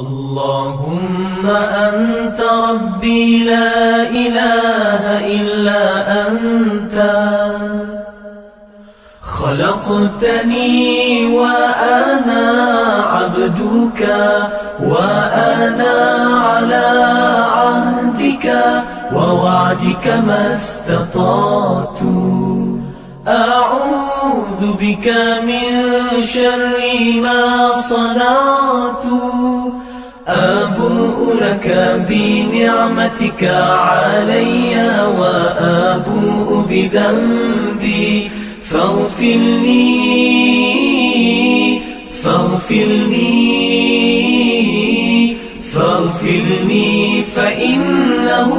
اللهم أنت ربي لا إله إلا أنت خلقتني وأنا عبدك وأنا على عهدك ووعدك ما استطعت أعوذ بك من شر ما صنعت أبوء لك بنعمتك علي وأبوء بذنبي فاغفر لي فإنه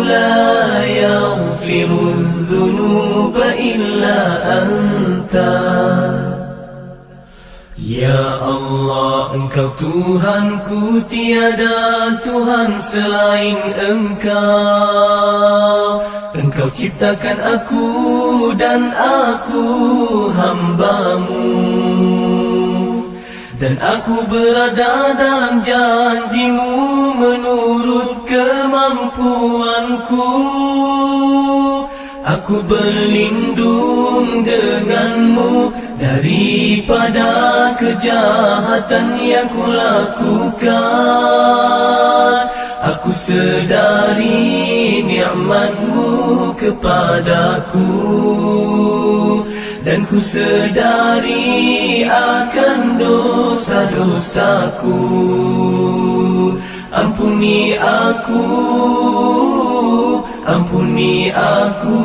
لا يغفر الذنوب إلا أنت. Ya Allah, Engkau Tuhanku, tiada Tuhan selain Engkau. Engkau ciptakan aku dan aku hamba-Mu, dan aku berada dalam janji-Mu menurut kemampuanku. Aku berlindung denganmu daripada kejahatan yang kulakukan. Aku sedari nikmat-Mu kepadaku, dan ku sedari akan dosa-dosaku. Ampuni aku, ampuni aku,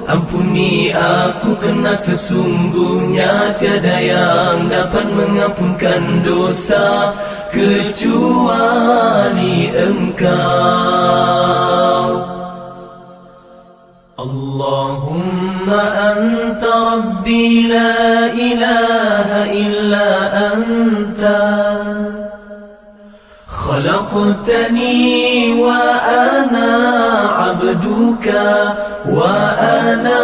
ampuni aku, kerana sesungguhnya tiada yang dapat mengampunkan dosa kecuali Engkau. Allahumma anta rabbi la ilaha illa anta خلقتني وأنا عبدك وأنا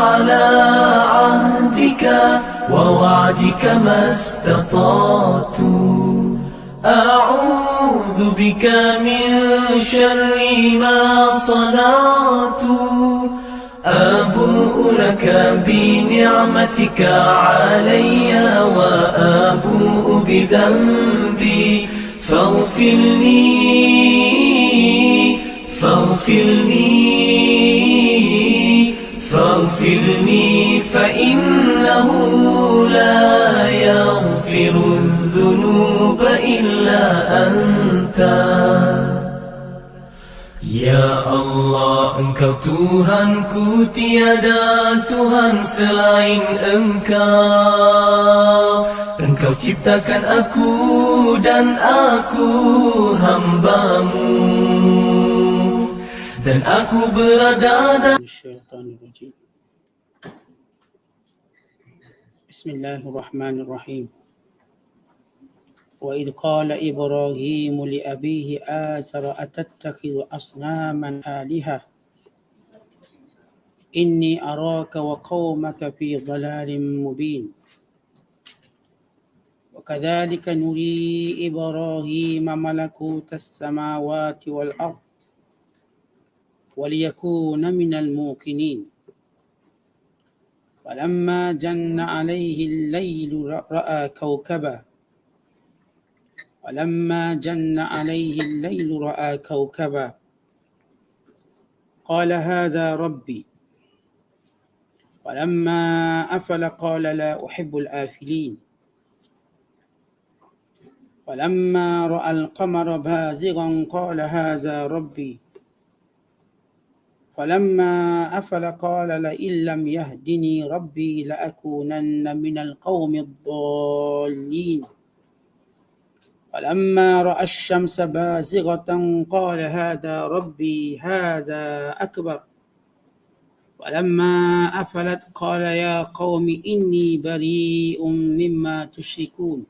على عهدك ووعدك ما استطعت أعوذ بك من شر ما صنعت أبوء لك بنعمتك علي وأبوء بذنبي فاغفر لي فإنه لا يغفر الذنوب إلا أنت. Ya Allah, Engkau Tuhanku, tiada Tuhan selain Engkau. Engkau ciptakan aku dan aku hamba-Mu, dan aku berada dalam Bismillahirrahmanirrahim. وإذ قال إبراهيم لأبيه آزر أتتخذ أصناما آلهة إني أراك وقومك في ضلال مبين وكذلك نري إبراهيم ملكوت السماوات والأرض وليكون من الموقنين فلما جن عليه الليل رأى كوكبا قال هذا ربي فلما أفل قال لا أحب الآفلين فلما رأى القمر بازغا قال هذا ربي فلما أفل قال لئن لم يهدني ربي لأكونن من القوم الضالين فلما رأى الشمس بازغة قال هذا ربي هذا أكبر فلما أفلت قال يا قوم إني بريء مما تشركون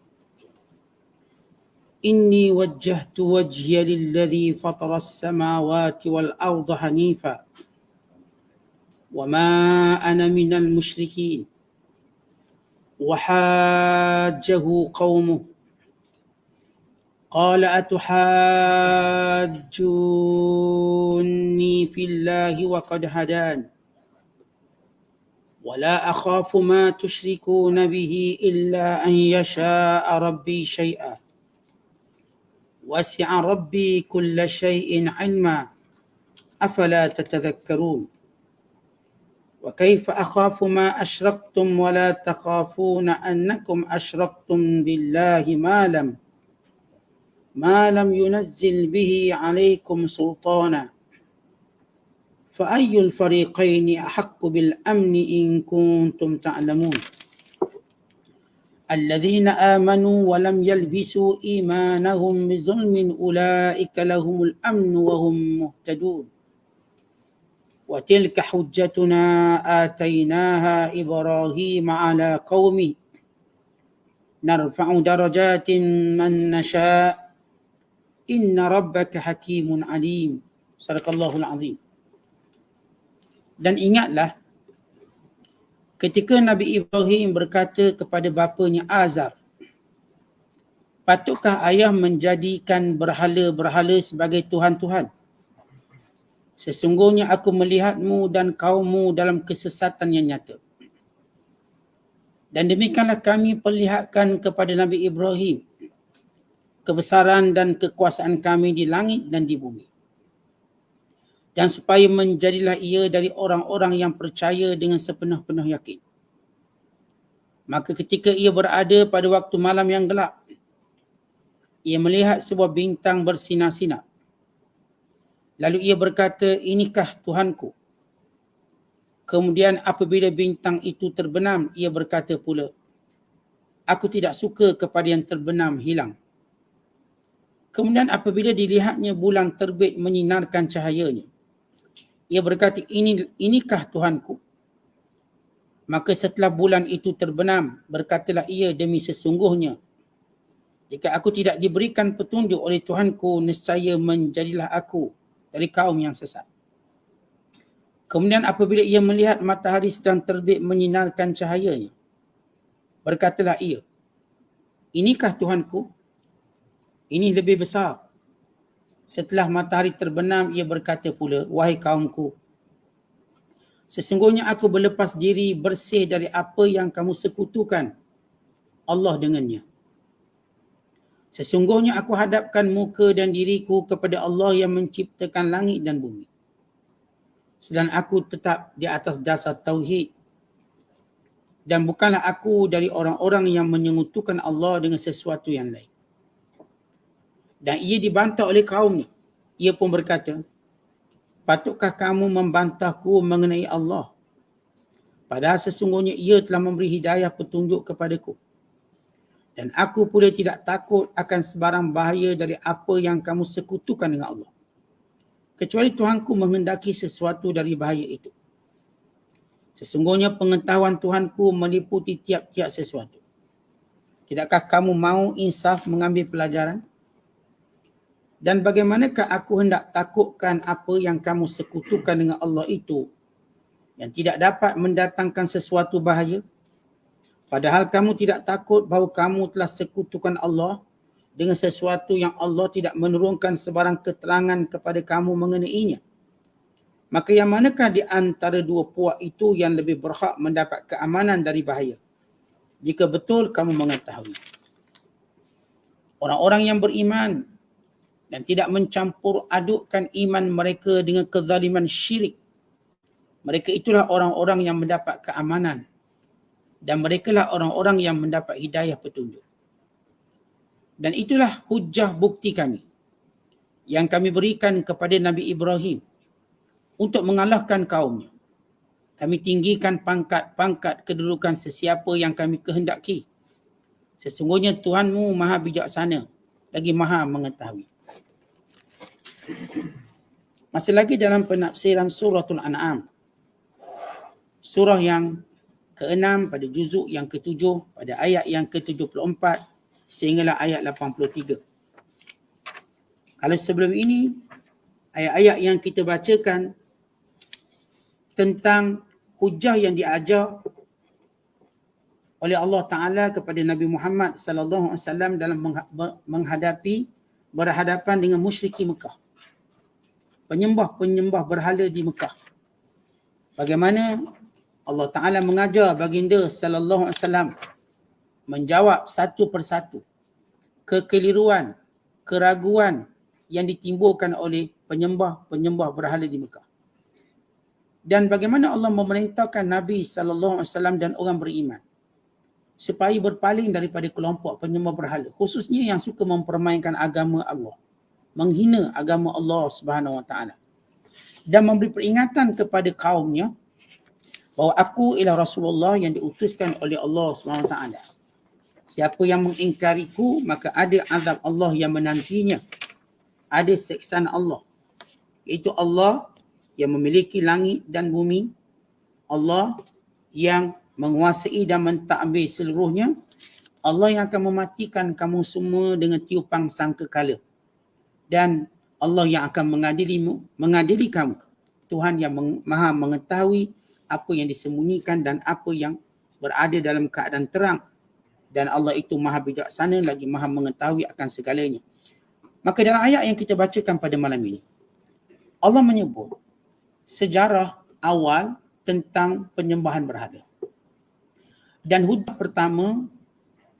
إني وجهت وجهي للذي فطر السماوات والأرض حنيفا وما أنا من المشركين وحاجه قومه قال أتحاجوني في الله وقد هدان ولا أخاف ما تشركون به إلا أن يشاء ربي شيئا وسع ربي كل شيء علما أفلا تتذكرون وكيف أخاف ما أشركتم ولا تخافون أنكم أشركتم بالله ما لم ينزل به عليكم سلطانا فأي الفريقين أحق بالأمن إن كنتم تعلمون الذين آمنوا ولم يلبسوا إيمانهم بظلم أولئك لهم الأمن وهم مهتدون وتلك حجتنا آتيناها إبراهيم على قومه نرفع درجات من نشاء إن ربك حكيم عليم صدق الله العظيم. Dan ingatlah ketika Nabi Ibrahim berkata kepada bapanya Azar, patutkah ayah menjadikan berhala-berhala sebagai Tuhan-Tuhan? Sesungguhnya aku melihatmu dan kaummu dalam kesesatan yang nyata. Dan demikianlah kami perlihatkan kepada Nabi Ibrahim kebesaran dan kekuasaan kami di langit dan di bumi. Dan supaya menjadilah ia dari orang-orang yang percaya dengan sepenuh-penuh yakin. Maka ketika ia berada pada waktu malam yang gelap, ia melihat sebuah bintang bersinar-sinar. Lalu ia berkata, inikah Tuhanku? Kemudian apabila bintang itu terbenam, ia berkata pula, aku tidak suka kepada yang terbenam hilang. Kemudian apabila dilihatnya bulan terbit menyinarkan cahayanya, ia berkata, inikah Tuhanku? Maka setelah bulan itu terbenam, berkatalah ia, demi sesungguhnya, jika aku tidak diberikan petunjuk oleh Tuhanku, nescaya menjadilah aku dari kaum yang sesat. Kemudian apabila ia melihat matahari sedang terbit menyinarkan cahayanya, berkatalah ia, inikah Tuhanku? Ini lebih besar. Setelah matahari terbenam, ia berkata pula, wahai kaumku, sesungguhnya aku berlepas diri bersih dari apa yang kamu sekutukan Allah dengannya. Sesungguhnya aku hadapkan muka dan diriku kepada Allah yang menciptakan langit dan bumi. Sedang aku tetap di atas dasar tauhid. Dan bukanlah aku dari orang-orang yang menyekutukan Allah dengan sesuatu yang lain. Dan ia dibantah oleh kaumnya. Ia pun berkata, patutkah kamu membantahku mengenai Allah? Padahal sesungguhnya ia telah memberi hidayah petunjuk kepadaku. Dan aku pula tidak takut akan sebarang bahaya dari apa yang kamu sekutukan dengan Allah. Kecuali Tuhanku menghendaki sesuatu dari bahaya itu. Sesungguhnya pengetahuan Tuhanku meliputi tiap-tiap sesuatu. Tidakkah kamu mau insaf mengambil pelajaran? Dan bagaimanakah aku hendak takutkan apa yang kamu sekutukan dengan Allah itu yang tidak dapat mendatangkan sesuatu bahaya? Padahal kamu tidak takut bahawa kamu telah sekutukan Allah dengan sesuatu yang Allah tidak menurunkan sebarang keterangan kepada kamu mengenainya. Maka yang manakah di antara dua puak itu yang lebih berhak mendapat keamanan dari bahaya? Jika betul kamu mengetahui. Orang-orang yang beriman dan tidak mencampur adukkan iman mereka dengan kezaliman syirik, mereka itulah orang-orang yang mendapat keamanan. Dan merekalah orang-orang yang mendapat hidayah petunjuk. Dan itulah hujah bukti kami yang kami berikan kepada Nabi Ibrahim untuk mengalahkan kaumnya. Kami tinggikan pangkat-pangkat kedudukan sesiapa yang kami kehendaki. Sesungguhnya Tuhanmu maha bijaksana, lagi maha mengetahui. Masih lagi dalam penafsiran suratul An'am. Surah yang ke-6 pada juzuk yang ke-7 pada ayat yang ke-74 sehinggalah ayat 83. Kalau sebelum ini ayat-ayat yang kita bacakan tentang hujah yang diajar oleh Allah Ta'ala kepada Nabi Muhammad sallallahu alaihi wasallam dalam menghadapi berhadapan dengan musyriki Mekah. Penyembah-penyembah berhala di Mekah. Bagaimana Allah Ta'ala mengajar baginda sallallahu alaihi wasallam menjawab satu persatu kekeliruan, keraguan yang ditimbulkan oleh penyembah-penyembah berhala di Mekah. Dan bagaimana Allah memerintahkan Nabi sallallahu alaihi wasallam dan orang beriman supaya berpaling daripada kelompok penyembah berhala, khususnya yang suka mempermainkan agama Allah, menghina agama Allah Subhanahu Wa Taala, dan memberi peringatan kepada kaumnya bahawa aku ialah Rasulullah yang diutuskan oleh Allah Subhanahu Wa Taala. Siapa yang mengingkariku, maka ada azab Allah yang menantinya, ada siksaan Allah, iaitu Allah yang memiliki langit dan bumi, Allah yang menguasai dan mentadbir seluruhnya, Allah yang akan mematikan kamu semua dengan tiupan sangkakala, dan Allah yang akan mengadili kamu. Tuhan yang maha mengetahui apa yang disembunyikan dan apa yang berada dalam keadaan terang, dan Allah itu maha bijaksana lagi maha mengetahui akan segalanya. Maka dalam ayat yang kita bacakan pada malam ini, Allah menyebut sejarah awal tentang penyembahan berhala. Dan hujah pertama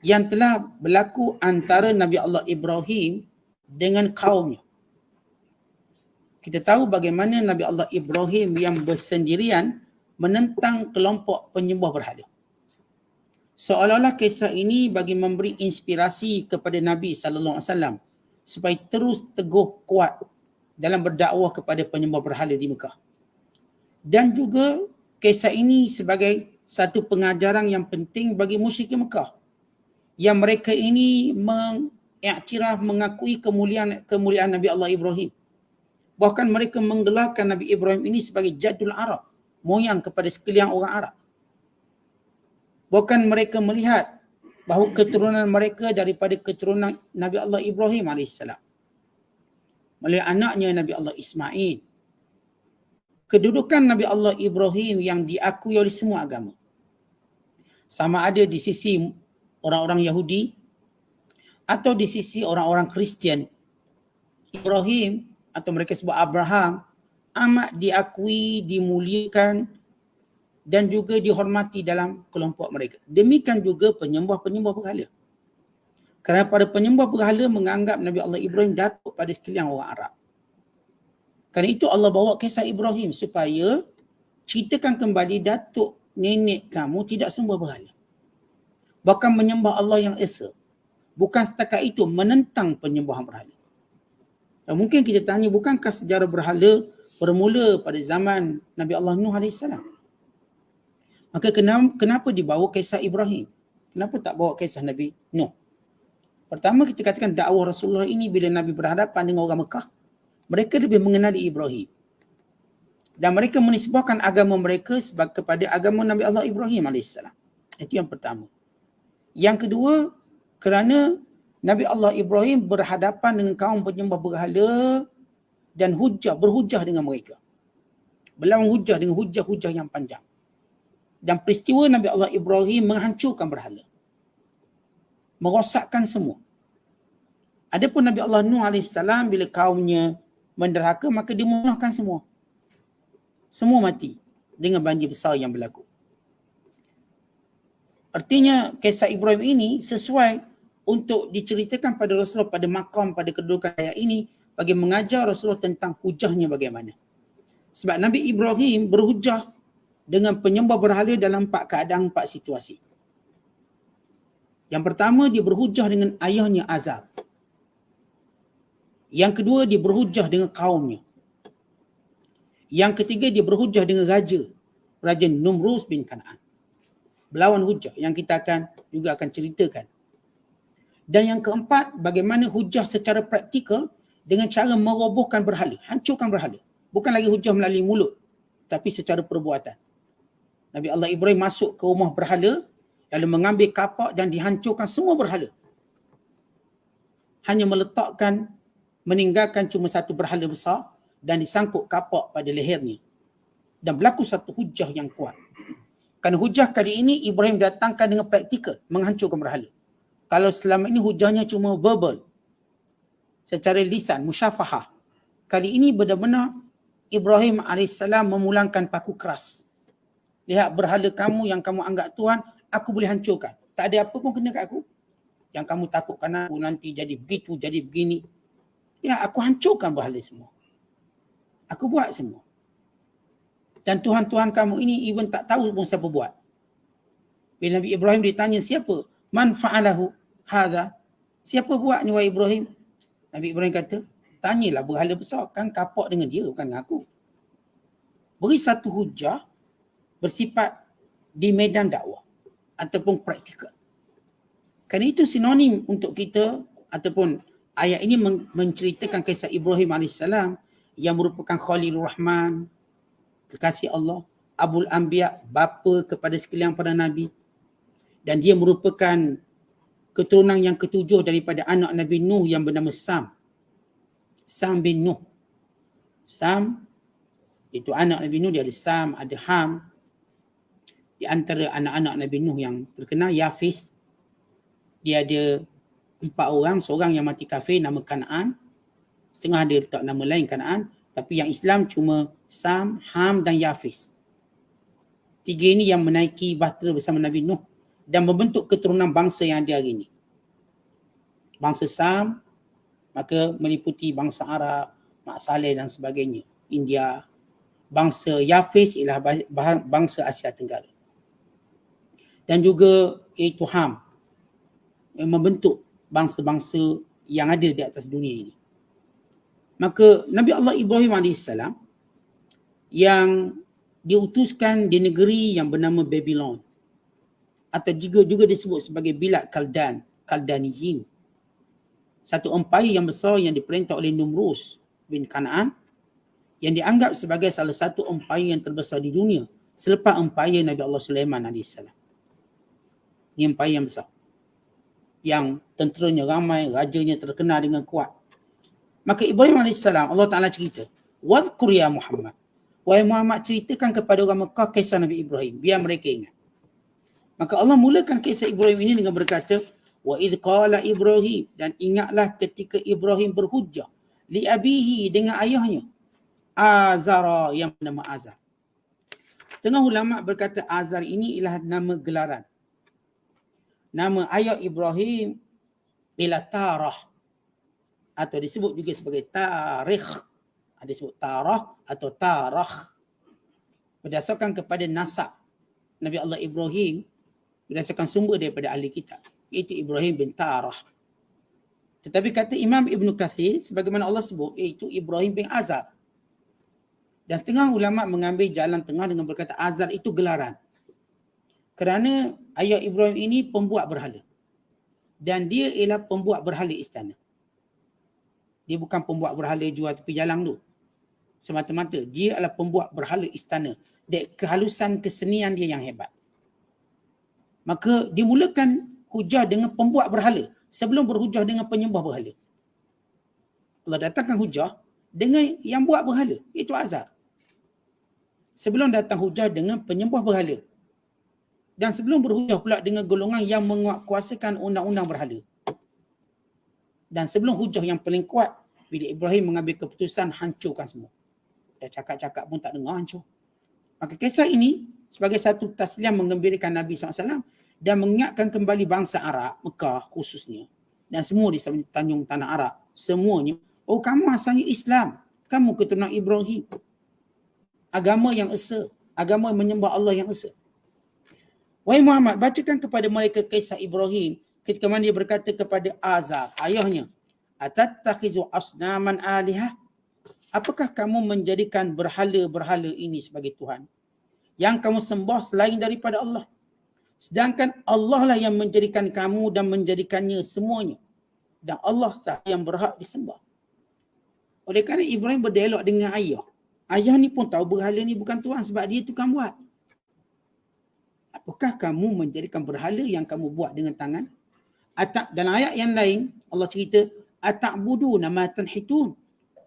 yang telah berlaku antara Nabi Allah Ibrahim dengan kaumnya. Kita tahu bagaimana Nabi Allah Ibrahim yang bersendirian menentang kelompok penyembah berhala. Seolah-olah kisah ini bagi memberi inspirasi kepada Nabi SAW supaya terus teguh kuat dalam berdakwah kepada penyembah berhala di Mekah. Dan juga kisah ini sebagai satu pengajaran yang penting bagi musyrik Mekah, yang mereka ini mengiktiraf, mengakui kemuliaan Nabi Allah Ibrahim. Bahkan mereka menggelarkan Nabi Ibrahim ini sebagai Jadul Arab, moyang kepada sekalian orang Arab. Bahkan mereka melihat bahawa keturunan mereka daripada keturunan Nabi Allah Ibrahim AS, melalui anaknya Nabi Allah Ismail. Kedudukan Nabi Allah Ibrahim yang diakui oleh semua agama, sama ada di sisi orang-orang Yahudi atau di sisi orang-orang Kristian, Ibrahim atau mereka sebut Abraham amat diakui, dimuliakan dan juga dihormati dalam kelompok mereka. Demikian juga penyembah-penyembah berhala. Kerana para penyembah berhala menganggap Nabi Allah Ibrahim datuk pada sekalian orang Arab. Kerana itu Allah bawa kisah Ibrahim supaya ceritakan kembali datuk nenek kamu tidak sembah berhala, bahkan menyembah Allah yang esa. Bukan setakat itu, menentang penyembahan berhala. Dan mungkin kita tanya, bukankah sejarah berhala bermula pada zaman Nabi Allah Nuh AS? Maka kenapa dibawa kisah Ibrahim? Kenapa tak bawa kisah Nabi Nuh? Pertama, kita katakan dakwah Rasulullah ini bila Nabi berhadapan dengan orang Mekah, mereka lebih mengenali Ibrahim. Dan mereka menisbahkan agama mereka kepada agama Nabi Allah Ibrahim AS. Itu yang pertama. Yang kedua, kerana Nabi Allah Ibrahim berhadapan dengan kaum penyembah berhala dan berhujah dengan mereka. Berlawan hujah dengan hujah-hujah yang panjang. Dan peristiwa Nabi Allah Ibrahim menghancurkan berhala, merosakkan semua. Adapun Nabi Allah Nuh AS, bila kaumnya menderhaka, maka dimusnahkan semua. Semua mati dengan banjir besar yang berlaku. Artinya kisah Ibrahim ini sesuai untuk diceritakan pada Rasulullah pada makam, pada kedudukan ayat ini, bagi mengajar Rasulullah tentang hujahnya bagaimana. Sebab Nabi Ibrahim berhujah dengan penyembah berhala dalam 4 keadaan, 4 situasi. Yang pertama, dia berhujah dengan ayahnya Azar. Yang kedua, dia berhujah dengan kaumnya. Yang ketiga, dia berhujah dengan Raja Numrus bin Kanaan. Berlawan hujah yang kita juga akan ceritakan. Dan yang keempat, bagaimana hujah secara praktikal dengan cara merobohkan berhala, hancurkan berhala. Bukan lagi hujah melalui mulut, tapi secara perbuatan. Nabi Allah Ibrahim masuk ke rumah berhala, lalu mengambil kapak dan dihancurkan semua berhala. Hanya meninggalkan cuma satu berhala besar dan disangkut kapak pada lehernya. Dan berlaku satu hujah yang kuat. Kerana hujah kali ini Ibrahim datangkan dengan praktikal, menghancurkan berhala. Kalau selama ini hujahnya cuma verbal, secara lisan, musyafahah. Kali ini benar-benar Ibrahim AS memulangkan paku keras. Lihat berhala kamu yang kamu anggap Tuhan, aku boleh hancurkan. Tak ada apa pun kena kat aku. Yang kamu takutkan aku nanti jadi begitu, jadi begini. Ya, aku hancurkan berhala semua. Aku buat semua. Dan Tuhan-Tuhan kamu ini even tak tahu pun siapa buat. Bila Nabi Ibrahim ditanya siapa? Man fa'alahu hadha? Siapa buat ni wahai Ibrahim? Nabi Ibrahim kata, tanyalah berhala besar. Kan kapak dengan dia, bukan dengan aku. Beri satu hujah bersifat di medan dakwah ataupun praktikal. Kerana itu sinonim untuk kita ataupun ayat ini menceritakan kisah Ibrahim AS yang merupakan Khalilur Rahman, kekasih Allah, Abul Anbiya, bapa kepada sekalian para Nabi. Dan dia merupakan keturunan yang ketujuh daripada anak Nabi Nuh yang bernama Sam. Sam bin Nuh. Sam, itu anak Nabi Nuh, dia ada Sam, ada Ham. Di antara anak-anak Nabi Nuh yang terkenal, Yafis. Dia ada 4 orang, seorang yang mati kafir nama Kanaan. Setengah dia letak nama lain Kanaan. Tapi yang Islam cuma Sam, Ham dan Yafis. 3 ini yang menaiki bahtera bersama Nabi Nuh dan membentuk keturunan bangsa yang ada hari ini. Bangsa Sam, maka meliputi bangsa Arab, Mak Saleh dan sebagainya. India. Bangsa Yafis ialah bangsa Asia Tenggara. Dan juga iaitu Ham, yang membentuk bangsa-bangsa yang ada di atas dunia ini. Maka Nabi Allah Ibrahim AS yang diutuskan di negeri yang bernama Babylon atau juga disebut sebagai Bilad Kaldaniyin. Satu empayar yang besar yang diperintah oleh Numrus bin Kanaan yang dianggap sebagai salah satu empayar yang terbesar di dunia selepas empayar Nabi Allah Sulaiman AS. Ini empayar yang besar, yang tenteranya ramai, rajanya terkenal dengan kuat. Maka Ibrahim AS, Allah Ta'ala cerita, "Wadhkur ya Muhammad." Wahai Muhammad, ceritakan kepada orang Mekah kisah Nabi Ibrahim, biar mereka ingat. Maka Allah mulakan kisah Ibrahim ini dengan berkata, "Wa idh qala Ibrahim," dan ingatlah ketika Ibrahim berhujjah li abihi, dengan ayahnya, Azara, yang bernama Azar. Tengah ulama berkata Azar ini ialah nama gelaran. Nama ayah Ibrahim ialah Tarah, atau disebut juga sebagai Tarikh. Ada disebut Tarah atau Tarah. Berdasarkan kepada nasab Nabi Allah Ibrahim, berdasarkan sumber daripada ahli kitab, iaitu Ibrahim bin Tarah. Tetapi kata Imam Ibn Kathir, sebagaimana Allah sebut, iaitu Ibrahim bin Azar. Dan setengah ulama mengambil jalan tengah dengan berkata Azar itu gelaran. Kerana ayah Ibrahim ini pembuat berhala. Dan dia ialah pembuat berhala istana. Dia bukan pembuat berhala jual tepi jalan tu. Semata-mata dia adalah pembuat berhala istana. Dan kehalusan kesenian dia yang hebat. Maka dimulakan hujah dengan pembuat berhala sebelum berhujah dengan penyembah berhala. Allah datangkan hujah dengan yang buat berhala, iaitu Azar. Sebelum datang hujah dengan penyembah berhala. Dan sebelum berhujah pula dengan golongan yang menguatkuasakan undang-undang berhala. Dan sebelum hujah yang paling kuat, bila Ibrahim mengambil keputusan hancurkan semua. Dah cakap-cakap pun tak dengar, hancur. Maka kisah ini sebagai satu tasliam menggembirakan Nabi SAW dan mengingatkan kembali bangsa Arab, Mekah khususnya, dan semua di Tanjung Tanah Arab, semuanya, oh kamu asalnya Islam, kamu keturunan Ibrahim. Agama yang esa, agama yang menyembah Allah yang esa. Wahai Muhammad, bacakan kepada mereka kisah Ibrahim ketika mana dia berkata kepada Azar, ayahnya, "Atattakhizu asnaman alihah?" Apakah kamu menjadikan berhala-berhala ini sebagai Tuhan yang kamu sembah selain daripada Allah? Sedangkan Allah lah yang menjadikan kamu dan menjadikannya semuanya. Dan Allah sahaja yang berhak disembah. Oleh kerana Ibrahim berdialog dengan ayah. Ayah ni pun tahu berhala ni bukan Tuhan sebab dia tukang buat. Apakah kamu menjadikan berhala yang kamu buat dengan tangan? Dalam ayat yang lain, Allah cerita, "Ata'buduna ma tanhitun."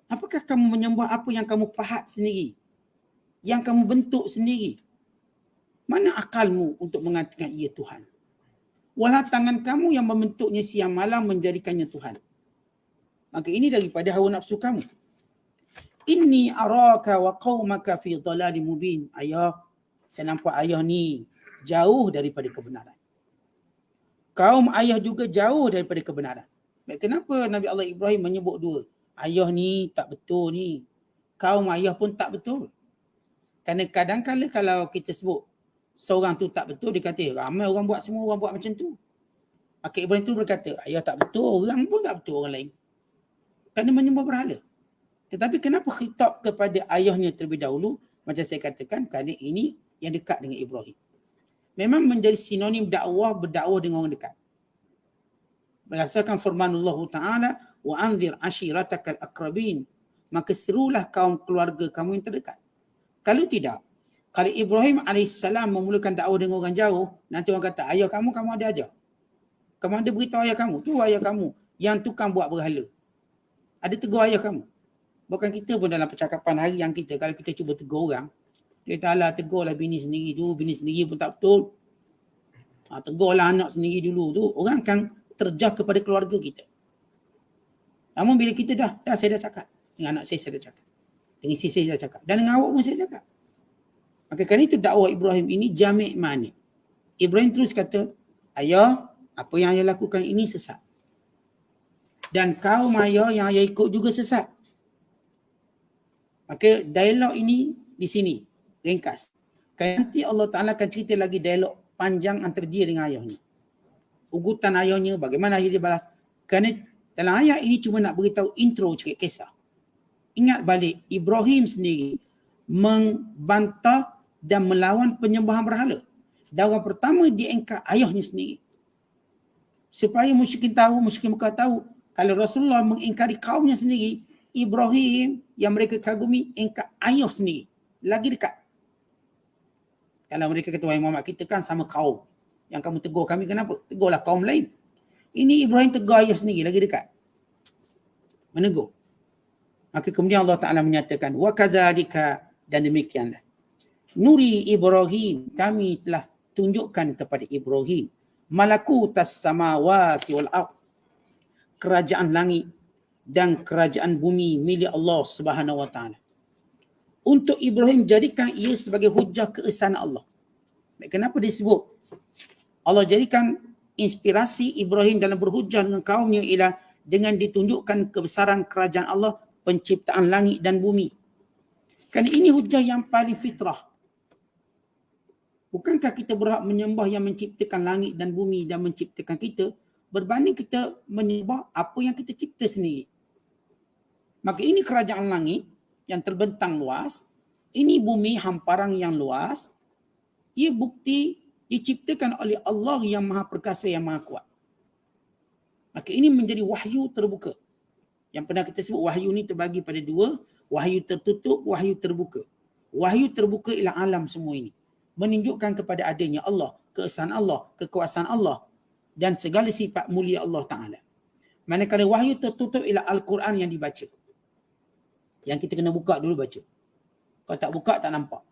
Apakah kamu menyembah apa yang kamu pahat sendiri? Yang kamu bentuk sendiri? Mana akalmu untuk mengatakan ia Tuhan? Walau tangan kamu yang membentuknya siang malam menjadikannya Tuhan. Maka ini daripada hawa nafsu kamu. Inni araka wa qaumaka fi dhalalim mubin. Ayah, saya nampak ayah ni jauh daripada kebenaran. Kaum ayah juga jauh daripada kebenaran. Baik, kenapa Nabi Allah Ibrahim menyebut dua? Ayah ni tak betul ni. Kaum ayah pun tak betul. Kerana kadang-kadang kalau kita sebut seorang tu tak betul, dia kata ramai orang buat, semua orang buat macam tu. Maka Ibrahim tu berkata, ayah tak betul, orang pun tak betul orang lain. Kerana menyembah berhala. Tetapi kenapa khitab kepada ayahnya terlebih dahulu? Macam saya katakan, kerana ini yang dekat dengan Ibrahim. Memang menjadi sinonim dakwah, berdakwah dengan orang dekat. Berdasarkan firman Allah Ta'ala, wa anzir ashiratakal akrabin. Maka serulah kaum keluarga kamu yang terdekat. Kalau tidak, kalau Ibrahim AS memulakan dakwah dengan orang jauh, nanti orang kata, ayah kamu ada ajar. Kamu ada beritahu ayah kamu, tu ayah kamu yang tukang buat berhala. Ada tegur ayah kamu. Bukan kita pun dalam percakapan harian kita, kalau kita cuba tegur orang, dia kata, alah tegurlah bini sendiri tu, bini sendiri pun tak betul. Tegurlah anak sendiri dulu tu, orang akan terjah kepada keluarga kita. Namun bila kita saya dah cakap. Dengan anak saya dah cakap. Dengan isteri saya dah cakap. Dan dengan awak pun saya cakap. Maka kerana itu dakwah Ibrahim ini jami' mani. Ibrahim terus kata, ayah, apa yang ayah lakukan ini sesat. Dan kaum ayah yang ayah ikut juga sesat. Maka dialog ini di sini, ringkas. Nanti Allah Ta'ala akan cerita lagi dialog panjang antara dia dengan ayahnya. Ugutan ayahnya, bagaimana ayah dia balas. Kerana dalam ayat ini cuma nak beritahu intro cerita kisah. Ingat balik, Ibrahim sendiri membantah dan melawan penyembahan berhala. Dan orang pertama dia engkar ayahnya sendiri. Supaya musyrikin tahu, musyrikin Mekah tahu, kalau Rasulullah mengingkari kaumnya sendiri, Ibrahim yang mereka kagumi engkar ayah sendiri. Lagi dekat. Kalau mereka kata, wahai Muhammad, kita kan sama kaum. Yang kamu tegur kami kenapa? Tegurlah kaum lain. Ini Ibrahim tegur ayah sendiri, lagi dekat. Menegur. Maka kemudian Allah Ta'ala menyatakan, wa kadzalika, dan demikianlah. Nuri Ibrahim, kami telah tunjukkan kepada Ibrahim, malakutas samawati wal ardh, kerajaan langit dan kerajaan bumi milik Allah Subhanahu wa Ta'ala. Untuk Ibrahim jadikan ia sebagai hujah keesanan Allah. Kenapa disebut? Allah jadikan inspirasi Ibrahim dalam berhujah dengan kaumnya ialah dengan ditunjukkan kebesaran kerajaan Allah, penciptaan langit dan bumi. Kerana ini hujah yang paling fitrah. Bukankah kita berhak menyembah yang menciptakan langit dan bumi dan menciptakan kita berbanding kita menyembah apa yang kita cipta sendiri. Maka ini kerajaan langit yang terbentang luas, ini bumi hamparan yang luas, ia bukti diciptakan oleh Allah yang maha perkasa, yang maha kuat. Maka ini menjadi wahyu terbuka. Yang pernah kita sebut wahyu ni terbagi pada dua, wahyu tertutup, wahyu terbuka. Wahyu terbuka ialah alam semua ini. Menunjukkan kepada adanya Allah, keesaan Allah, kekuasaan Allah dan segala sifat mulia Allah Ta'ala. Manakala wahyu tertutup ialah Al-Quran yang dibaca. Yang kita kena buka dulu baca. Kalau tak buka tak nampak.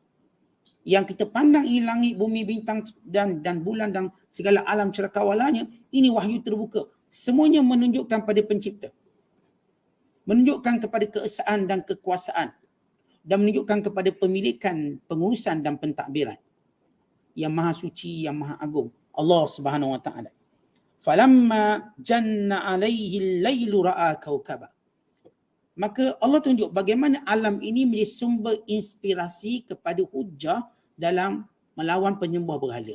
Yang kita pandang ini langit, bumi, bintang dan bulan dan segala alam cakrawalanya, ini wahyu terbuka. Semuanya menunjukkan pada pencipta. Menunjukkan kepada keesaan dan kekuasaan. Dan menunjukkan kepada pemilikan, pengurusan dan pentadbiran. Yang maha suci, yang maha agung. Allah Subhanahu wa Ta'ala. Falamma janna alaihi al-lailu ra'a kaukaba. Maka Allah tunjuk bagaimana alam ini menjadi sumber inspirasi kepada hujah dalam melawan penyembah berhala.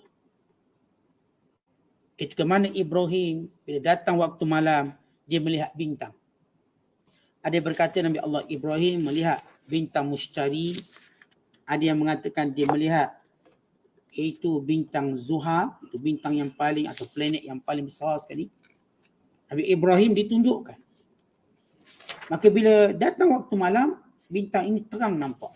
Ketika mana Ibrahim bila datang waktu malam, dia melihat bintang. Ada berkata Nabi Allah Ibrahim melihat bintang Mushtari. Ada yang mengatakan dia melihat iaitu bintang Zuhal, itu bintang yang paling atau planet yang paling besar sekali. Nabi Ibrahim ditunjukkan. Maka bila datang waktu malam, bintang ini terang nampak.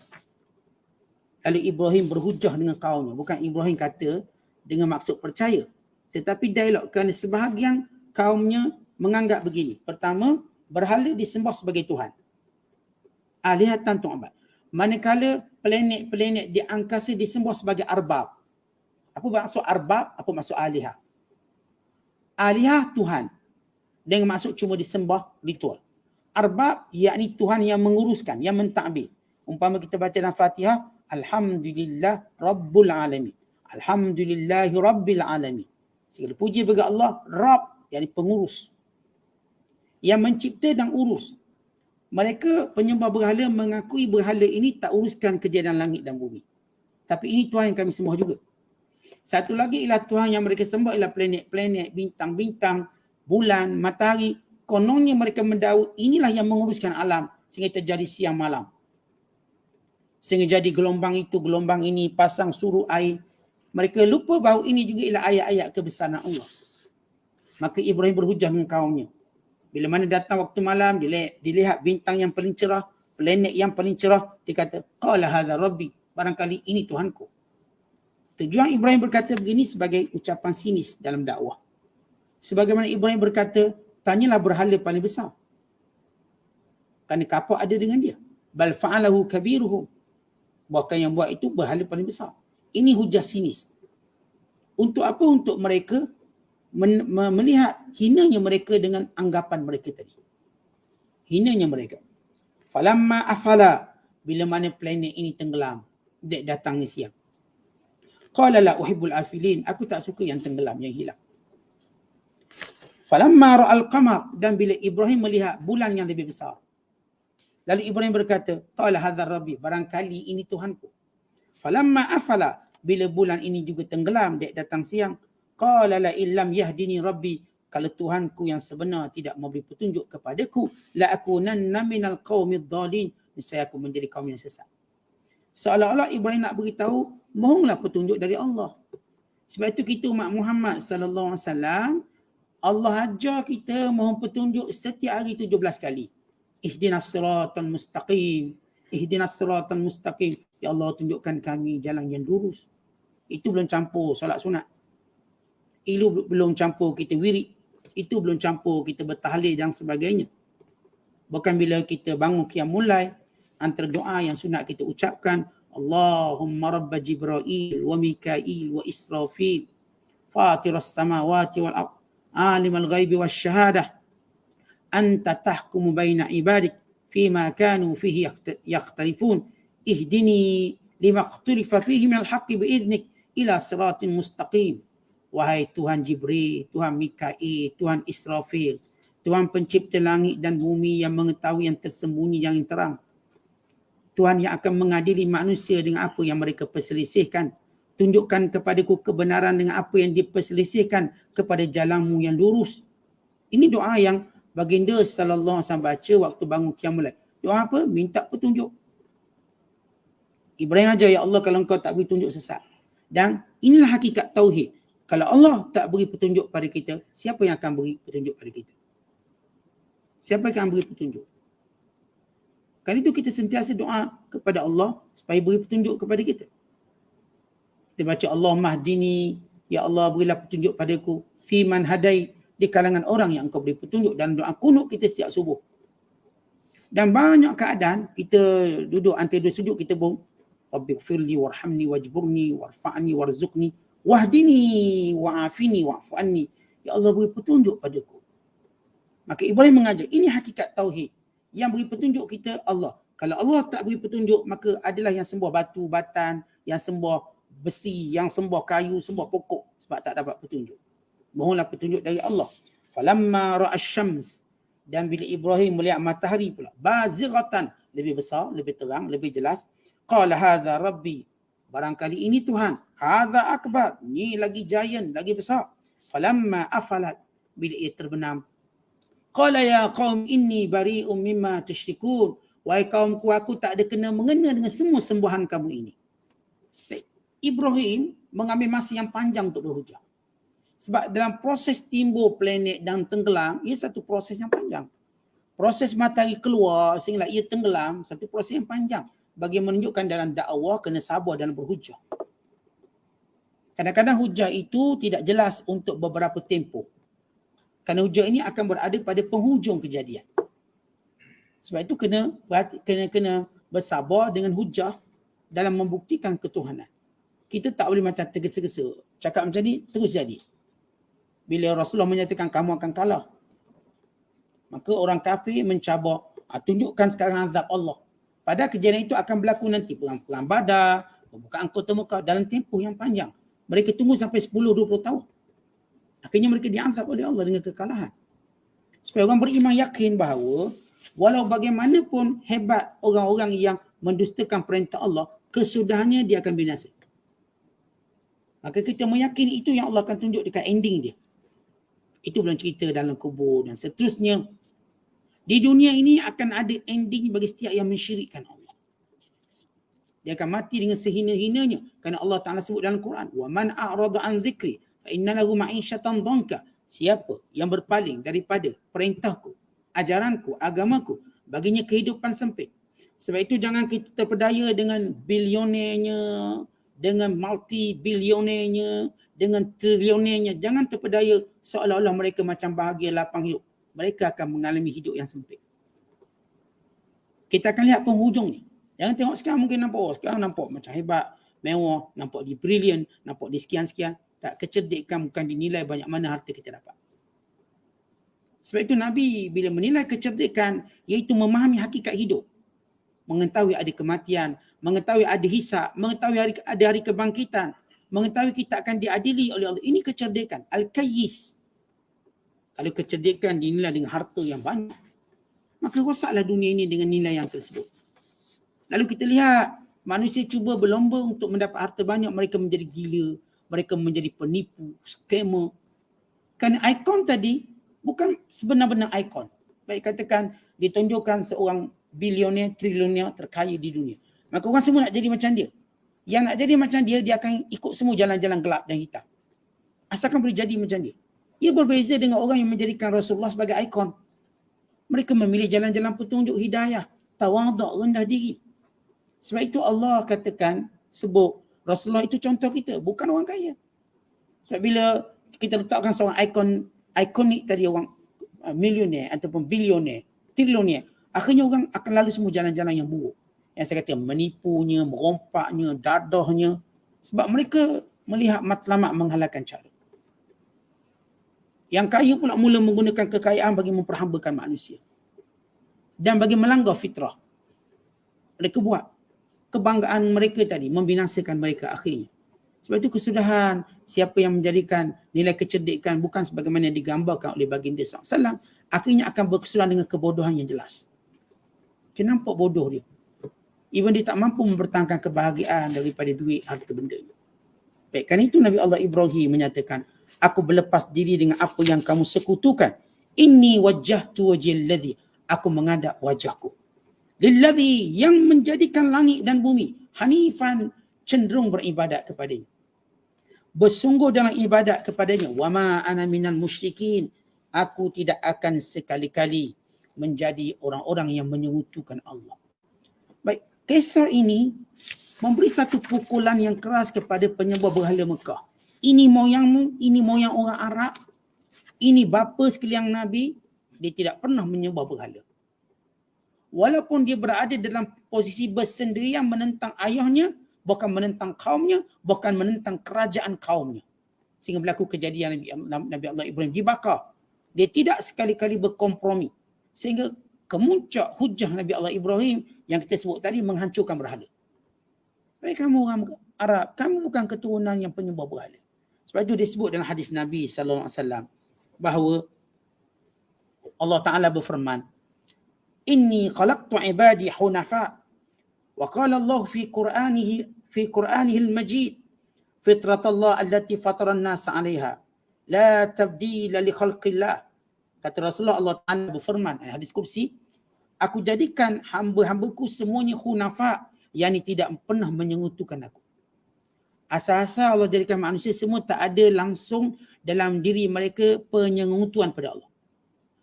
Lalu Ibrahim berhujah dengan kaumnya. Bukan Ibrahim kata dengan maksud percaya. Tetapi dialog kerana sebahagian kaumnya menganggap begini. Pertama, berhala disembah sebagai Tuhan. Alihatan tu'abad. Manakala planet-planet di angkasa disembah sebagai arbab. Apa maksud arbab? Apa maksud alihah? Alihah Tuhan. Dengan maksud cuma disembah ritual. Arbab, yakni Tuhan yang menguruskan, yang mentadbir. Umpama kita baca dalam Fatihah, Alhamdulillah Rabbul Alamin. Alhamdulillahi Rabbil Alamin. Segala puji bagi Allah, Rabb, yakni pengurus. Yang mencipta dan urus. Mereka penyembah berhala mengakui berhala ini tak uruskan kejadian langit dan bumi. Tapi ini Tuhan yang kami sembah juga. Satu lagi ialah Tuhan yang mereka sembah ialah planet-planet, bintang-bintang, bulan, matahari. Kononnya mereka mendakwa inilah yang menguruskan alam sehingga terjadi siang malam. Sehingga jadi gelombang itu, gelombang ini, pasang suruh air. Mereka lupa bahawa ini juga ialah ayat-ayat kebesaran Allah. Maka Ibrahim berhujah dengan kaumnya. Bila mana datang waktu malam, dilihat bintang yang paling cerah, planet yang paling cerah, dia kata, qala hadza rabbi, barangkali ini Tuhanku. Tujuan Ibrahim berkata begini sebagai ucapan sinis dalam dakwah. Sebagaimana Ibrahim berkata, tanyalah berhala paling besar. Kerana kapak ada dengan dia. Bal fa'alahu kabiruhum. Bahkan yang buat itu berhala paling besar. Ini hujah sinis. Untuk apa? Untuk mereka melihat hinanya mereka dengan anggapan mereka tadi. Hinanya mereka. Falamma afala, bila mana planet ini tenggelam, dia datang siang. Qala la uhibbul afilin, aku tak suka yang tenggelam, yang hilang. Falamma ra'al qamar, dan bila Ibrahim melihat bulan yang lebih besar. Lalu Ibrahim berkata, qala hadzal rabbi, barangkali ini Tuhanku. Falamma afala, bila bulan ini juga tenggelam, dia datang siang. Qala la illam yahdini rabbi, kalau Tuhanku yang sebenar tidak memberi petunjuk kepadaku, la akunanna minal qaumidh dhalin, niscaya aku menjadi kaum yang sesat. Seolah-olah Ibrahim nak beritahu, mohonlah petunjuk dari Allah. Sebab itu kita umat Muhammad sallallahu alaihi wasallam, Allah ajar kita mohon petunjuk setiap hari 17 kali. Ihdinas siratal mustaqim. Ihdinas siratal mustaqim. Ya Allah, tunjukkan kami jalan yang lurus. Itu belum campur solat sunat. Itu belum campur kita wirid. Itu belum campur kita bertahlil dan sebagainya. Bahkan bila kita bangun qiyamul lail, antara doa yang sunat kita ucapkan, Allahumma rabba Jibril wa Mikail wa Israfil, fatiras samawati wal ardh, alimul ghaibi wasyahadah, anta tahkumu baina ibadik fima kanu fihi yakhtalifun, ihdini lima ikhtalafa fihi minal haqqi biidnik ila siratin mustaqim. Wahai Tuhan Jibril, Tuhan Mikail, Tuhan Israfil, Tuhan pencipta langit dan bumi yang mengetahui yang tersembunyi yang terang. Tuhan yang akan mengadili manusia dengan apa yang mereka perselisihkan. Tunjukkan kepadaku kebenaran dengan apa yang diperselisihkan kepada jalanmu yang lurus. Ini doa yang baginda sallallahu alaihi wasallam baca waktu bangun qiyamul lail. Doa apa? Minta petunjuk. Ibrahim ajar, ya Allah, kalau engkau tak beri tunjuk sesat. Dan inilah hakikat tauhid. Kalau Allah tak beri petunjuk pada kita, siapa yang akan beri petunjuk pada kita? Siapa yang akan beri petunjuk? Kan itu kita sentiasa doa kepada Allah supaya beri petunjuk kepada kita. Kita baca Allah mahdini, ya Allah berilah petunjuk padaku, fi man hadai, di kalangan orang yang engkau beri petunjuk, dan doa kunut kita setiap subuh. Dan banyak keadaan kita duduk antara dua sujud, kita pun Rabbighfirli warhamni wajburni warfa'ni warzuqni wahdini wa'afini wa'fu anni. Ya Allah beri petunjuk padaku. Maka Ibrahim mengajar, ini hakikat tauhid. Yang beri petunjuk kita Allah. Kalau Allah tak beri petunjuk, maka adalah yang sembah batu, batan, yang sembah besi, yang sembah kayu, sembah pokok sebab tak dapat petunjuk. Mohonlah petunjuk dari Allah. Falamma ra'asyams, dan bila Ibrahim melihat matahari pula, bazighatan, lebih besar, lebih terang, lebih jelas, qala hadza rabbi, barangkali ini Tuhan, hadza akbar, ni lagi giant, lagi besar. Falamma afalat, bila ia terbenam, qala ya qaum inni bari'um mimma tusyrikun, wahai kaumku, aku tak ada kena mengena dengan semua sembahan kamu ini. Ibrahim mengambil masa yang panjang untuk berhujah. Sebab dalam proses timbul planet dan tenggelam, ia satu proses yang panjang. Proses matahari keluar sehingga ia tenggelam, satu proses yang panjang. Bagi menunjukkan dalam dakwah kena sabar dalam berhujah. Kadang-kadang hujah itu tidak jelas untuk beberapa tempoh. Kerana hujah ini akan berada pada penghujung kejadian. Sebab itu kena bersabar dengan hujah dalam membuktikan ketuhanan. Kita tak boleh macam tergesa-gesa. Cakap macam ni terus jadi. Bila Rasulullah menyatakan kamu akan kalah, Maka orang kafir mencabar, tunjukkan sekarang azab Allah. Pada kejadian itu akan berlaku nanti perang Badar, pembukaan kota Mekah dalam tempoh yang panjang. Mereka tunggu sampai 10-20 tahun. Akhirnya mereka diazab oleh Allah dengan kekalahan. Supaya orang beriman yakin bahawa walau bagaimanapun hebat orang-orang yang mendustakan perintah Allah, kesudahannya dia akan binasa. Maka kita meyakini itu yang Allah akan tunjuk dekat ending dia. Itu belum cerita dalam kubur dan seterusnya. Di dunia ini akan ada ending bagi setiap yang mensyirikkan Allah. Dia akan mati dengan sehina-hinanya. Kerana Allah Ta'ala sebut dalam Quran, وَمَنْ أَعْرَضَ عَنْ ذِكْرِ فَإِنَّ لَهُ مَعِيشَةً ضَنْكَ. Siapa yang berpaling daripada perintahku, ajaranku, agamaku, baginya kehidupan sempit. Sebab itu jangan kita terpedaya dengan bilionernya, dengan multi-bilionernya, dengan trilionernya. Jangan terpedaya seolah-olah mereka macam bahagia lapang hidup. Mereka akan mengalami hidup yang sempit. Kita akan lihat penghujungnya. Jangan tengok sekarang mungkin nampak, sekarang nampak macam hebat, mewah, nampak di brilliant, nampak di sekian-sekian. Tak, kecerdikan bukan dinilai banyak mana harta kita dapat. Sebab itu Nabi bila menilai kecerdikan, iaitu memahami hakikat hidup. Mengetahui ada kematian, mengetahui ada hisab, mengetahui ada hari kebangkitan, mengetahui kita akan diadili oleh Allah. Ini kecerdikan. Al-Kayyis. Kalau kecerdikan dinilai dengan harta yang banyak, maka rosaklah dunia ini dengan nilai yang tersebut. Lalu kita lihat manusia cuba berlomba untuk mendapat harta banyak, mereka menjadi gila, mereka menjadi penipu, scammer. Kerana ikon tadi bukan sebenar-benar ikon. Baik katakan ditunjukkan seorang bilioner, trilioner terkaya di dunia. Maka orang semua nak jadi macam dia. Yang nak jadi macam dia, dia akan ikut semua jalan-jalan gelap dan hitam. Asalkan boleh jadi macam dia. Ia berbeza dengan orang yang menjadikan Rasulullah sebagai ikon. Mereka memilih jalan-jalan petunjuk hidayah, tawaduk, rendah diri. Sebab itu Allah katakan, sebut Rasulullah itu contoh kita, bukan orang kaya. Sebab bila kita letakkan seorang ikonik tadi, orang milioner ataupun bilioner, trilioner, akhirnya orang akan lalu semua jalan-jalan yang buruk. Yang saya kata menipunya, merompaknya, dadahnya. Sebab mereka melihat matlamat menghalalkan cara. Yang kaya pula mula menggunakan kekayaan bagi memperhambakan manusia. Dan bagi melanggar fitrah. Mereka buat kebanggaan mereka tadi, membinasakan mereka akhirnya. Sebab itu kesudahan siapa yang menjadikan nilai kecerdikan bukan sebagaimana yang digambarkan oleh baginda SAW, akhirnya akan berkesudahan dengan kebodohan yang jelas. Dia nampak bodoh dia. Even dia tak mampu mempertahankan kebahagiaan daripada duit, harta benda. Baik, kerana itu Nabi Allah Ibrahim menyatakan, aku berlepas diri dengan apa yang kamu sekutukan. Inni wajjahtu wajhiyal ladzi, aku menghadap wajahku. Lilladzi, yang menjadikan langit dan bumi, hanifan, cenderung beribadat kepadanya. Bersungguh dalam ibadat kepadanya. Wa ma ana minal musyrikin, aku tidak akan sekali-kali menjadi orang-orang yang menyekutukan Allah. Baik, kisah ini memberi satu pukulan yang keras kepada penyembah berhala Mekah. Ini moyangmu, ini moyang orang Arab, ini bapa sekalian Nabi, dia tidak pernah menyembah berhala. Walaupun dia berada dalam posisi bersendirian menentang ayahnya, bukan menentang kaumnya, bukan menentang kerajaan kaumnya. Sehingga berlaku kejadian Nabi Allah Ibrahim dibakar. Dia tidak sekali-kali berkompromi. Sehingga kemuncak hujah Nabi Allah Ibrahim yang kita sebut tadi menghancurkan berhala. Baik, kamu orang Arab, kamu bukan keturunan yang penyembah berhala. Sebab itu disebut dalam hadis Nabi SAW bahawa Allah Ta'ala berfirman, Inni khalaqtu ibadi hunafa wa qala Allah fi Qur'anihi al-Majid fitratallah allati fatara an-nas 'alayha la tabdila li khalqillah. Kata Rasulullah, Allah Ta'ala berfirman, hadis kursi, aku jadikan hamba-hambaku semuanya hunafa, yakni tidak pernah menyekutukan aku. Asal-asal Allah jadikan manusia semua tak ada langsung dalam diri mereka penyengutuan pada Allah.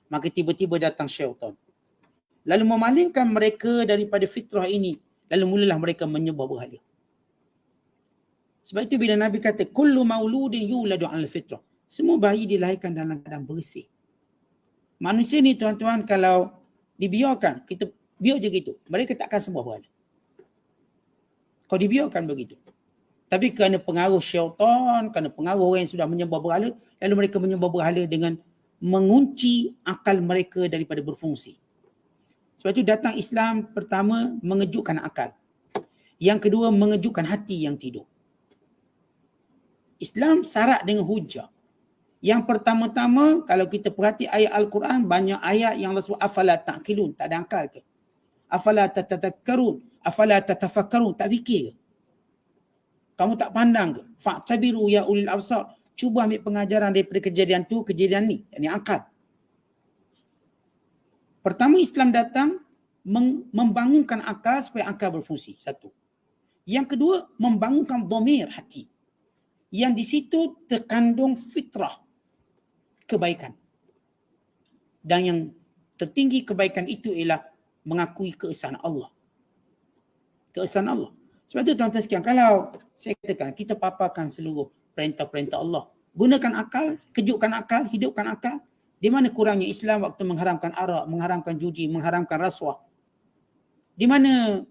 Maka tiba-tiba datang syaitan. Lalu memalingkan mereka daripada fitrah ini. Lalu mulalah mereka menyembah berhala. Sebab itu bila Nabi kata, kullu mauludin yuladu al fitrah. Semua bayi dilahirkan dalam keadaan bersih. Manusia ni tuan-tuan kalau dibiarkan, kita biar je gitu, mereka tak akan sembah berhala. Kalau dibiarkan begitu. Tapi kerana pengaruh syaitan, kerana pengaruh orang yang sudah menyembah berhala, lalu mereka menyembah berhala dengan mengunci akal mereka daripada berfungsi. Sebab itu datang Islam pertama mengejutkan akal. Yang kedua mengejutkan hati yang tidur. Islam syarat dengan hujah. Yang pertama-tama kalau kita perhati ayat Al-Quran, banyak ayat yang Allah sebut afala ta'qilun, tak ada akal ke? Afala tatadhakkarun, afala tatafakkarun, tak fikir ke? Kamu tak pandang ke? Fa'tabiru ya ulil absar. Cuba ambil pengajaran daripada kejadian tu, kejadian ni. Yang ni akal. Pertama Islam datang membangunkan akal supaya akal berfungsi. Satu. Yang kedua, membangunkan dhamir hati. Yang di situ terkandung fitrah kebaikan. Dan yang tertinggi kebaikan itu ialah mengakui keesaan Allah. Keesaan Allah. Sebab itu tuan-tuan sekalian, kalau saya katakan kita paparkan seluruh perintah-perintah Allah, gunakan akal, kejutkan akal, hidupkan akal. Di mana kurangnya Islam waktu mengharamkan arak, mengharamkan judi, mengharamkan rasuah? Di mana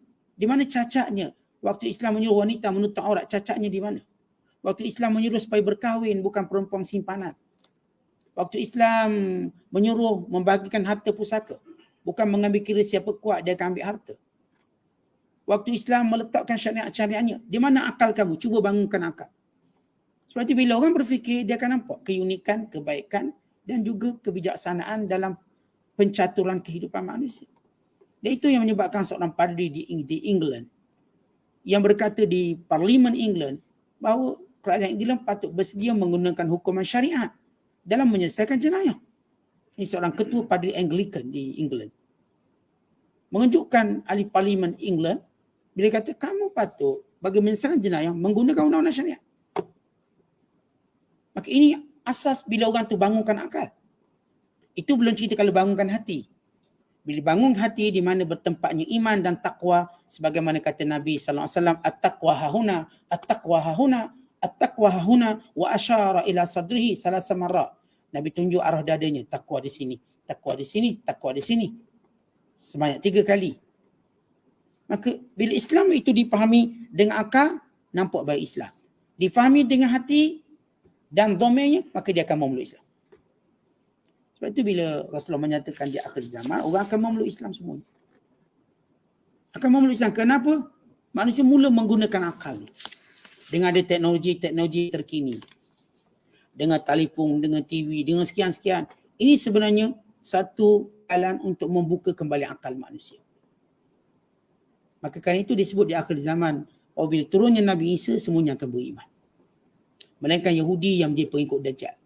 cacatnya? Waktu Islam menyuruh wanita menutup aurat, cacatnya di mana? Waktu Islam menyuruh supaya berkahwin, bukan perempuan simpanan. Waktu Islam menyuruh membagikan harta pusaka, bukan mengambil kira siapa kuat, dia akan ambil harta. Waktu Islam meletakkan syariat-syariatnya, di mana akal kamu? Cuba bangunkan akal. Sebab itu bila orang berfikir, dia akan nampak keunikan, kebaikan dan juga kebijaksanaan dalam pencaturan kehidupan manusia. Dan itu yang menyebabkan seorang padri di England yang berkata di Parlimen England bahawa kerajaan England patut bersedia menggunakan hukuman syariat dalam menyelesaikan jenayah. Ini seorang ketua padri Anglican di England. Mengejutkan ahli Parlimen England bila kata kamu patut bagi menyelesaikan jenayah menggunakan undang-undang syariat. Maka ini asas bila orang tu bangunkan akal. Itu belum cerita kalau bangunkan hati. Bila bangun hati di mana bertempatnya iman dan takwa, sebagaimana kata Nabi SAW, at-taqwa hahuna, at-taqwa hahuna, at-taqwa hahuna, wa asyara ila sadrihi salasa marrat. Nabi tunjuk arah dadanya, takwa di sini, takwa di sini, takwa di sini. Sebanyak 3 kali. Maka bila Islam itu dipahami dengan akal, nampak baik Islam. Difahami dengan hati dan dhamirnya, maka dia akan memeluk Islam. Sebab itu bila Rasulullah menyatakan di akhir zaman, orang akan memeluk Islam semuanya. Akan memeluk Islam. Kenapa? Manusia mula menggunakan akal. Dengan ada teknologi terkini. Dengan telefon, dengan TV, dengan sekian-sekian. Ini sebenarnya satu jalan untuk membuka kembali akal manusia. Maka kerana itu disebut di akhir zaman, bila turunnya Nabi Isa, semuanya akan beriman. Melainkan Yahudi yang menjadi pengikut Dajjal.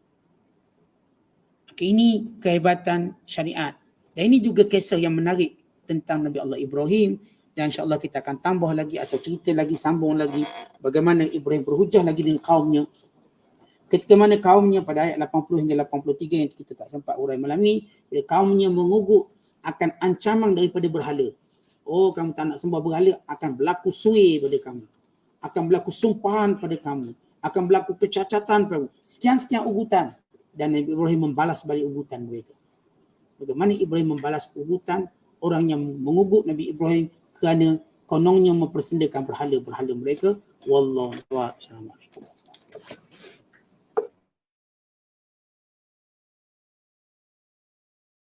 Ini kehebatan syariat. Dan ini juga kisah yang menarik tentang Nabi Allah Ibrahim. Dan insyaAllah kita akan tambah lagi atau cerita lagi, sambung lagi bagaimana Ibrahim berhujah lagi dengan kaumnya. Ketika mana kaumnya pada ayat 80 hingga 83 yang kita tak sempat urai malam ni, bila kaumnya mengugut akan ancaman daripada berhala. Oh, kamu tak nak sembah berhala, akan berlaku sui pada kamu. Akan berlaku sumpahan pada kamu. Akan berlaku kecacatan pada kamu. Sekian-sekian ugutan. Dan Nabi Ibrahim membalas balik ugutan mereka. Bagaimana Ibrahim membalas ugutan orang yang mengugut Nabi Ibrahim kerana konongnya mempersendakan berhala-berhala mereka. Wallahu a'lam. Assalamualaikum.